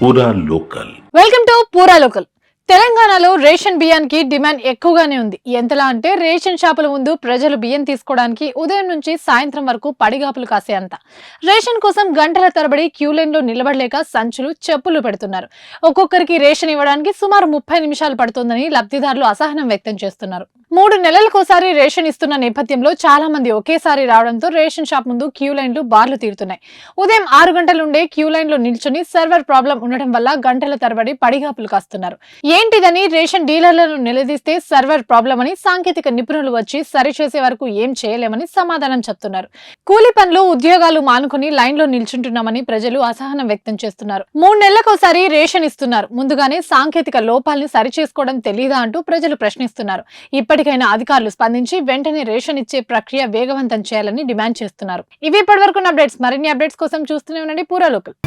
పూరా local. Welcome to పూరా local. తెలంగాణలో రేషన్ బియ్యానికి డిమాండ్ ఎక్కువగానే ఉంది. ఎంతలా అంటే రేషన్ షాపుల ముందు ప్రజలు బియ్యం తీసుకోవడానికి ఉదయం నుంచి సాయంత్రం వరకు పడిగాపులు కాసే అంత. రేషన్ కోసం గంటల తరబడి క్యూ లైన్ లో నిలబడలేక సంచులు చెప్పులు పెడుతున్నారు. ఒక్కొక్కరికి రేషన్ ఇవ్వడానికి సుమారు 30 నిమిషాలు పడుతోందని లబ్ధిదారులు అసహనం వ్యక్తం చేస్తున్నారు. 3 నెలలకోసారి రేషన్ ఇస్తున్న నేపథ్యంలో చాలా మంది ఒకేసారి రావడంతో రేషన్ షాప్ ముందు క్యూ లైన్లు బార్లు తీరుతున్నాయి. ఉదయం 6 గంటల నుండే క్యూ లైన్ లో నిల్చుని సర్వర్ ప్రాబ్లం ఉండడం వల్ల గంటల తరబడి పడిగాపులు కాస్తున్నారు. ఏంటిదని రేషన్ డీలర్లను నిలదీస్తే సర్వర్ ప్రాబ్లం అని, సాంకేతిక నిపుణులు వచ్చి సరిచేసే వరకు ఏం చేయలేమని సమాధానం చెప్తున్నారు. కూలీ పనులు, ఉద్యోగాలు మానుకుని లైన్ లో నిల్చుంటున్నామని ప్రజలు అసహనం వ్యక్తం చేస్తున్నారు. 3 నెలలకోసారి రేషన్ ఇస్తున్నారు, ముందుగానే సాంకేతిక లోపాలని సరిచేసుకోవడం తెలీదా అంటూ ప్రజలు ప్రశ్నిస్తున్నారు. ఇప్పటికైనా అధికారులు స్పందించి వెంటనే రేషన్ ఇచ్చే ప్రక్రియ వేగవంతం చేయాలని డిమాండ్ చేస్తున్నారు. ఇవి ఇప్పటివరకు అప్డేట్స్. మరిన్ని అప్డేట్స్ కోసం చూస్తూనే ఉండండి పూరా లోకల్.